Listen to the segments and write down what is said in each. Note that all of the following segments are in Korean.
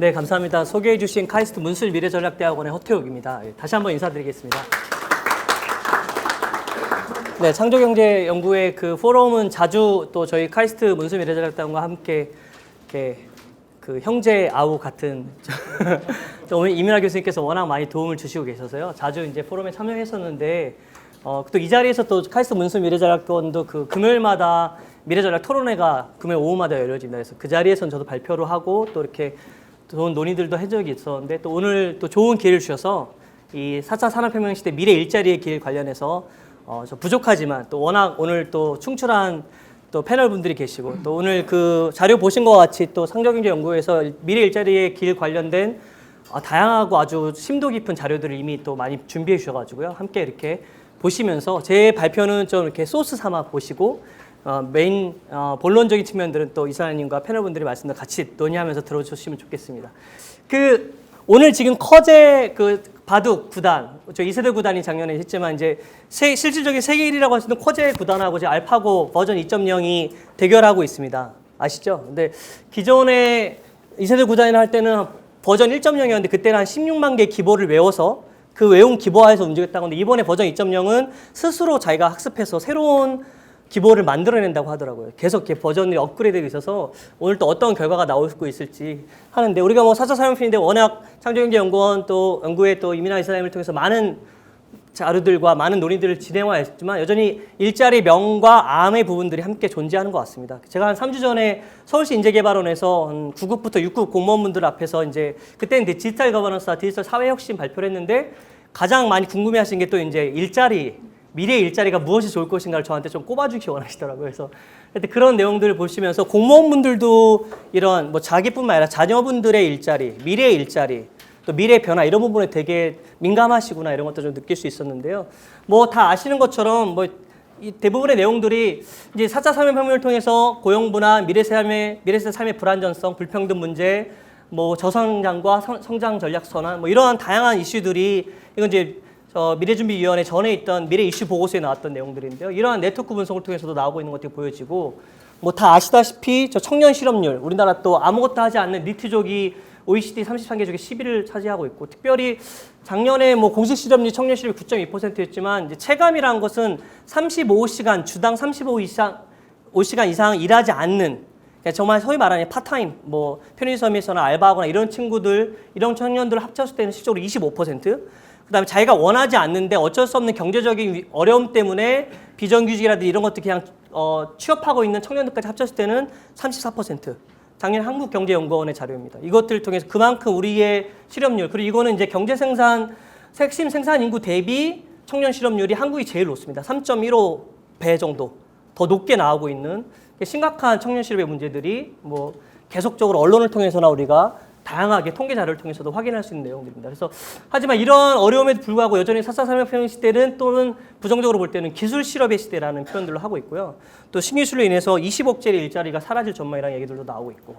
네, 감사합니다. 소개해 주신 카이스트 문술 미래전략대학원의 허태욱입니다. 다시 한번 인사드리겠습니다. 네, 창조경제연구회 그 포럼은 자주 또 저희 카이스트 문술 미래전략대학원과 함께 이렇게 그 형제 아우 같은 또 오늘 이민아 교수님께서 워낙 많이 도움을 주시고 계셔서요. 자주 이제 포럼에 참여했었는데 또 이 자리에서 또 카이스트 문술 미래전략대학원도 그 금요일마다 미래전략 토론회가 금요일 오후마다 열려집니다. 그래서 그 자리에서는 저도 발표를 하고 또 이렇게 좋은 논의들도 한 적이 있었는데 또 오늘 또 좋은 기회를 주셔서 이 4차 산업혁명 시대 미래 일자리의 길 관련해서 저 부족하지만 또 워낙 오늘 또 충출한 또 패널 분들이 계시고 또 오늘 그 자료 보신 것 같이 또 상조경제연구에서 미래 일자리의 길 관련된 다양하고 아주 심도 깊은 자료들을 이미 또 많이 준비해 주셔가지고요. 함께 이렇게 보시면서 제 발표는 좀 이렇게 소스 삼아 보시고 메인 본론적인 측면들은 또 이사장님과 패널분들이 말씀을 같이 논의하면서 들어주시면 좋겠습니다. 그 오늘 지금 커제 그 바둑 구단, 저 2세대 구단이 작년에 했지만 이제 실질적인 세계 1위라고 할 수 있는 커제 구단하고 이제 알파고 버전 2.0이 대결하고 있습니다. 아시죠? 근데 기존에 2세대 구단이나 할 때는 버전 1.0이었는데 그때는 한 16만 개 기보를 외워서 그 외운 기보화에서 움직였다고 하는데 이번에 버전 2.0은 스스로 자기가 학습해서 새로운 기보를 만들어낸다고 하더라고요. 계속 이렇게 버전이 업그레이드되고 있어서 오늘 또 어떤 결과가 나올 수 있을지 하는데 우리가 뭐 4차 산업혁명인데 워낙 창조경제연구원 또 연구회 또 이민아 이사장님을 통해서 많은 자료들과 많은 논의들을 진행하였지만 여전히 일자리 명과 암의 부분들이 함께 존재하는 것 같습니다. 제가 한 3주 전에 서울시 인재개발원에서 한 9급부터 6급 공무원분들 앞에서 이제 그때는 이제 디지털 거버넌스와 디지털 사회혁신 발표를 했는데 가장 많이 궁금해하시는 게 또 이제 일자리 미래의 일자리가 무엇이 좋을 것인가를 저한테 좀 꼽아주기 원하시더라고요. 그래서 그런 내용들을 보시면서 공무원분들도 이런 뭐 자기뿐만 아니라 자녀분들의 일자리, 미래의 일자리, 또 미래의 변화 이런 부분에 되게 민감하시구나 이런 것도 좀 느낄 수 있었는데요. 뭐 다 아시는 것처럼 뭐 이 대부분의 내용들이 이제 4차 산업혁명을 통해서 고용분화, 미래세대 삶의 불안전성, 불평등 문제, 뭐 저성장과 성장 전략 선언, 뭐 이러한 다양한 이슈들이 이건 이제 미래준비위원회 전에 있던 미래 이슈 보고서에 나왔던 내용들인데요. 이러한 네트워크 분석을 통해서도 나오고 있는 것들이 보여지고 뭐 다 아시다시피 저 청년 실업률 우리나라 또 아무것도 하지 않는 니트족이 OECD 33개 중에 10위를 차지하고 있고 특별히 작년에 뭐 공식 실업률 청년 실업률 9.2%였지만 이제 체감이라는 것은 35시간 주당 35시간 이상 일하지 않는 정말 소위 말하는 파타임 뭐 편의점에서나 알바하거나 이런 친구들 이런 청년들을 합쳤을 때는 실적으로 25%. 그다음에 자기가 원하지 않는데 어쩔 수 없는 경제적인 어려움 때문에 비정규직이라든지 이런 것들 그냥 취업하고 있는 청년들까지 합쳤을 때는 34%. 작년 한국경제연구원의 자료입니다. 이것들을 통해서 그만큼 우리의 실업률 그리고 이거는 이제 경제생산 핵심 생산 인구 대비 청년 실업률이 한국이 제일 높습니다. 3.15배 정도 더 높게 나오고 있는 심각한 청년 실업의 문제들이 뭐 계속적으로 언론을 통해서나 우리가 다양하게 통계 자료를 통해서도 확인할 수 있는 내용들입니다. 그래서 하지만 이런 어려움에도 불구하고 여전히 4차 산업혁명 시대는 또는 부정적으로 볼 때는 기술 실업의 시대라는 표현들로 하고 있고요. 또 신기술로 인해서 20억짜리 일자리가 사라질 전망이라는 얘기들도 나오고 있고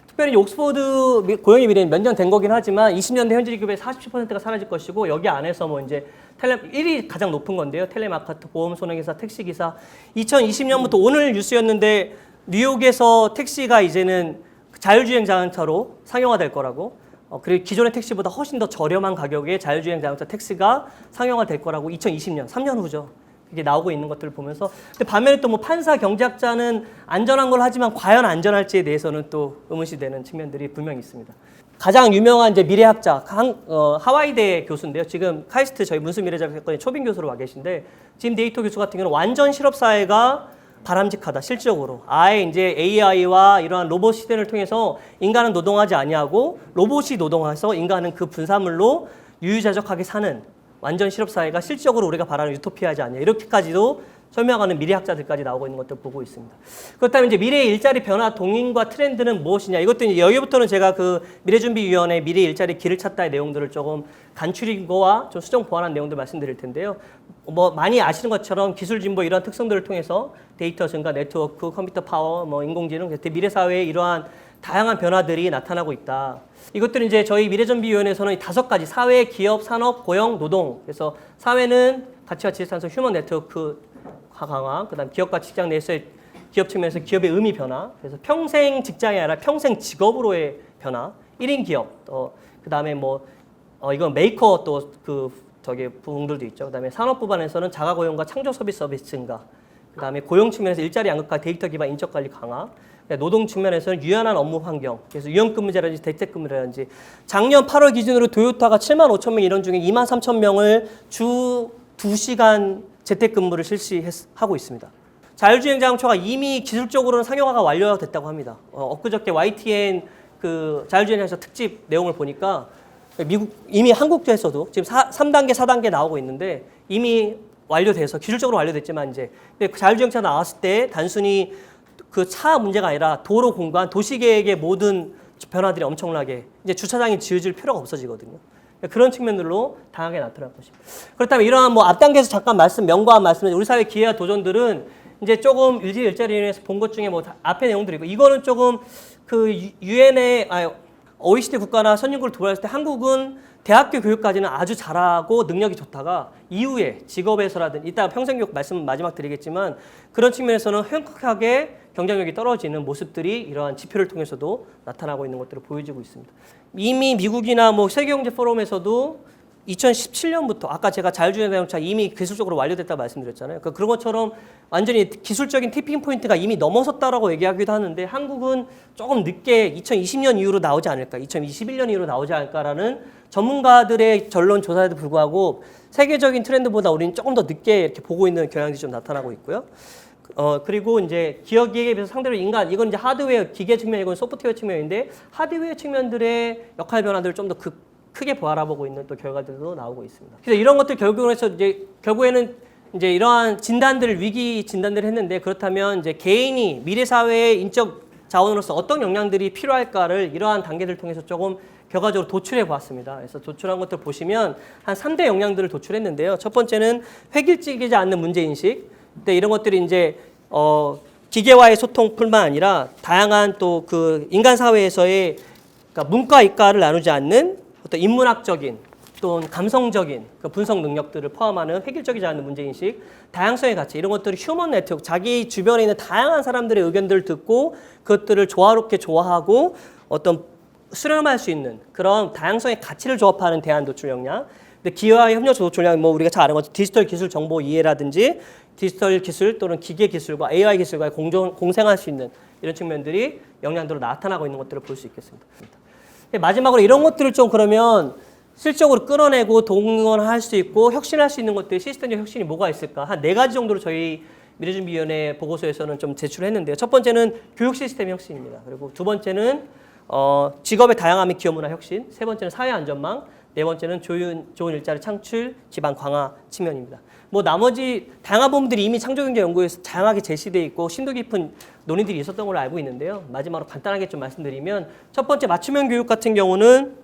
특별히 옥스퍼드 고용의 미래는 몇 년 된 거긴 하지만 20년대 현재 기업의 47%가 사라질 것이고 여기 안에서 뭐 이제 1위 가장 높은 건데요. 텔레마케터, 보험 손해기사, 택시기사 2020년부터 오늘 뉴스였는데 뉴욕에서 택시가 이제는 자율주행 자동차로 상용화될 거라고 그리고 기존의 택시보다 훨씬 더 저렴한 가격의 자율주행 자동차 택시가 상용화될 거라고 2020년, 3년 후죠. 이게 나오고 있는 것들을 보면서 근데 반면에 또 뭐 판사, 경제학자는 안전한 걸 하지만 과연 안전할지에 대해서는 또 의문시되는 측면들이 분명히 있습니다. 가장 유명한 이제 미래학자 하와이대 교수인데요. 지금 카이스트 저희 문수미래전략대학원의 초빙 교수로 와 계신데 짐 데이터 교수 같은 경우는 완전 실업사회가 바람직하다. 실질적으로 아예 이제 AI와 이러한 로봇 시대를 통해서 인간은 노동하지 아니하고 로봇이 노동해서 인간은 그 분사물로 유유자적하게 사는 완전 실업사회가 실질적으로 우리가 바라는 유토피아지 않냐 이렇게까지도 설명하는 미래학자들까지 나오고 있는 것들을 보고 있습니다. 그렇다면 이제 미래의 일자리 변화 동인과 트렌드는 무엇이냐 이것도 이제 여기부터는 제가 그 미래준비위원회 미래 일자리 길을 찾다의 내용들을 조금 간추린 거와 좀 수정 보완한 내용들 말씀드릴 텐데요. 뭐 많이 아시는 것처럼 기술 진보 이러한 특성들을 통해서 데이터 증가, 네트워크, 컴퓨터 파워, 뭐 인공지능, 미래 사회의 이러한 다양한 변화들이 나타나고 있다. 이것들은 이제 저희 미래준비위원회에서는 5가지 사회, 기업, 산업, 고용, 노동. 그래서 사회는 가치와 지혜산소 휴먼 네트워크 강화, 그다음 기업과 직장 내에서의 기업 측면에서 기업의 의미 변화, 그래서 평생 직장이 아니라 평생 직업으로의 변화. 1인 기업, 그다음에 뭐 이건 메이커 또 저기 부분들도 있죠. 그다음에 산업부반에서는 자가고용과 창조 서비스 증가. 그다음에 고용 측면에서 일자리 양극화, 데이터 기반 인적 관리 강화. 노동 측면에서는 유연한 업무 환경. 그래서 유연근무제라든지 재택근무라든지 작년 8월 기준으로 도요타가 7만 5천 명 인원 중에 2만 3천 명을 주 2시간 재택근무를 실시하고 있습니다. 자율주행 자동차가 이미 기술적으로는 상용화가 완료됐다고 합니다. 엊그저께 YTN 그 자율주행 자동차 특집 내용을 보니까 미국 이미 한국에서도 지금 3단계, 4단계 나오고 있는데 이미 완료돼서 기술적으로 완료됐지만 이제 근데 자율주행차 나왔을 때 단순히 그 차 문제가 아니라 도로 공간, 도시계획의 모든 변화들이 엄청나게 이제 주차장이 지어질 필요가 없어지거든요. 그런 측면들로 다양하게 나타날 것입니다. 그렇다면 이러한 뭐 앞단계에서 잠깐 명과한 말씀은 우리 사회 기회와 도전들은 이제 조금 일자리에서 본 것 중에 뭐 앞에 내용들이고 이거는 조금 그 유엔의 OECD 국가나 선진국을 돌아왔을 때 한국은 대학교 교육까지는 아주 잘하고 능력이 좋다가 이후에 직업에서라든지 이따 평생교육 말씀 마지막 드리겠지만 그런 측면에서는 획하게 경쟁력이 떨어지는 모습들이 이러한 지표를 통해서도 나타나고 있는 것들을 보여주고 있습니다. 이미 미국이나 뭐 세계경제포럼에서도 2017년부터 아까 제가 자율주행 자동차 이미 기술적으로 완료됐다고 말씀드렸잖아요. 그러니까 그런 것처럼 완전히 기술적인 티핑 포인트가 이미 넘어섰다라고 얘기하기도 하는데 한국은 조금 늦게 2020년 이후로 나오지 않을까, 2021년 이후로 나오지 않을까라는 전문가들의 전론 조사에도 불구하고 세계적인 트렌드보다 우리는 조금 더 늦게 이렇게 보고 있는 경향이 좀 나타나고 있고요. 그리고 이제 기업에 비해서 상대로 인간, 이건 이제 하드웨어, 기계 측면이고 소프트웨어 측면인데 하드웨어 측면들의 역할 변화들을 좀 더 크게 바라보고 있는 또 결과들도 나오고 있습니다. 그래서 이런 것들 결국에는 이제 이러한 진단들을 위기 진단들을 했는데 그렇다면 이제 개인이 미래 사회의 인적 자원으로서 어떤 역량들이 필요할까를 이러한 단계들을 통해서 조금 결과적으로 도출해 보았습니다. 그래서 도출한 것들 보시면 한 3대 역량들을 도출했는데요. 첫 번째는 획일적이지 않는 문제인식. 근데 이런 것들이 이제 기계와의 소통뿐만 아니라 다양한 또 그 인간 사회에서의 그러니까 문과 이과를 나누지 않는 어떤 인문학적인 또는 감성적인 그 분석 능력들을 포함하는 획일적이지 않은 문제인식, 다양성의 가치 이런 것들을 휴먼 네트워크, 자기 주변에 있는 다양한 사람들의 의견들을 듣고 그것들을 조화롭게 조화하고 어떤 수렴할 수 있는 그런 다양성의 가치를 조합하는 대안 도출 역량. 근데 기회와의 협력 도출 역량, 뭐 우리가 잘 아는 것처럼 디지털 기술 정보 이해라든지 디지털 기술 또는 기계 기술과 AI 기술과 공생할 수 있는 이런 측면들이 역량들로 나타나고 있는 것들을 볼 수 있겠습니다. 마지막으로 이런 것들을 좀 그러면 실적으로 끌어내고 동원할 수 있고 혁신할 수 있는 것들 시스템적 혁신이 뭐가 있을까? 한 4가지 정도로 저희 미래준비위원회 보고서에서는 좀 제출했는데요. 첫 번째는 교육 시스템 혁신입니다. 그리고 두 번째는 직업의 다양함 및 기업 문화 혁신, 세 번째는 사회 안전망, 네 번째는 좋은 일자리 창출, 기반 강화 측면입니다. 뭐 나머지 다양한 부분들이 이미 창조경제연구에서 다양하게 제시되어 있고 심도 깊은 논의들이 있었던 걸로 알고 있는데요. 마지막으로 간단하게 좀 말씀드리면 첫 번째 맞춤형 교육 같은 경우는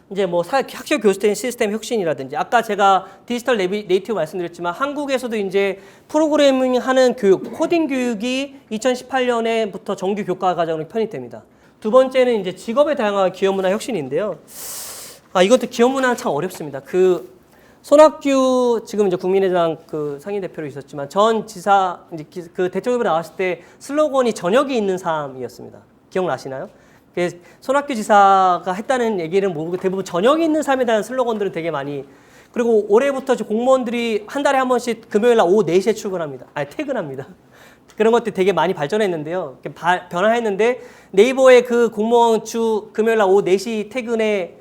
이제 뭐 학교 교수 시스템 혁신이라든지 아까 제가 디지털 네이티브 말씀드렸지만 한국에서도 이제 프로그래밍 하는 교육, 코딩 교육이 2018년에부터 정규 교과 과정으로 편입됩니다. 두 번째는 이제 직업의 다양한 기업 문화 혁신인데요. 이것도 기업 문화는 참 어렵습니다. 손학규 지금 이제 국민의당 그 상임대표로 있었지만 전 지사 이제 그 대통령으로 나왔을 때 슬로건이 저녁이 있는 삶이었습니다. 기억나시나요? 손학규 지사가 했다는 얘기는 모르고 대부분 저녁이 있는 삶에 대한 슬로건들은 되게 많이 그리고 올해부터 공무원들이 한 달에 한 번씩 금요일 날 오후 4시에 출근합니다. 퇴근합니다. 그런 것들이 되게 많이 발전했는데요. 변화했는데 네이버의 그 공무원 금요일 날 오후 4시 퇴근에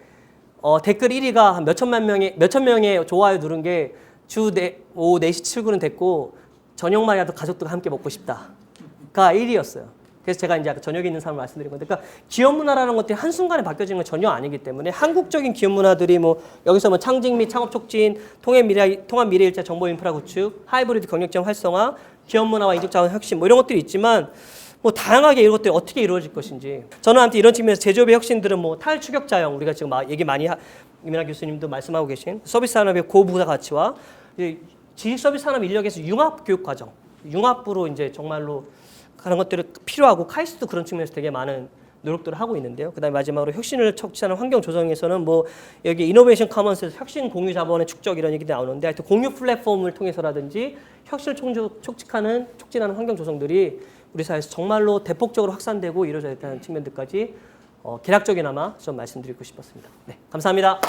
댓글 1위가 한 몇천 명의 좋아요 누른 게 오후 4시 출근은 됐고 저녁만이라도 가족들과 함께 먹고 싶다가 1위였어요. 그래서 제가 이제 아까 저녁에 있는 삶을 말씀드린 건데, 그러니까 기업 문화라는 것들이 한순간에 바뀌어지는 건 전혀 아니기 때문에 한국적인 기업 문화들이 뭐 여기서 뭐 창직 및 창업 촉진, 통합 미래 일자 정보 인프라 구축, 하이브리드 경력지원 활성화, 기업 문화와 인적 자원 혁신 뭐 이런 것들이 있지만 뭐 다양하게 이런 것들이 어떻게 이루어질 것인지 저는 아무튼 이런 측면에서 제조업의 혁신들은 뭐 탈추격자형 우리가 지금 얘기 많이 이민하 교수님도 말씀하고 계신 서비스 산업의 고부가 가치와 지식 서비스 산업 인력에서 융합 교육 과정, 융합부로 이제 정말로 하는 것들이 필요하고 카이스트도 그런 측면에서 되게 많은 노력들을 하고 있는데요. 그다음에 마지막으로 혁신을 촉진하는 환경 조성에서는 뭐 여기 이노베이션 커먼스에서 혁신 공유 자본의 축적 이런 얘기도 나오는데 하여튼 공유 플랫폼을 통해서라든지 혁신을 촉진하는 환경 조성들이 우리 사회에서 정말로 대폭적으로 확산되고 이루어져야 된다는 측면들까지 개략적이나마 좀 말씀드리고 싶었습니다. 네, 감사합니다.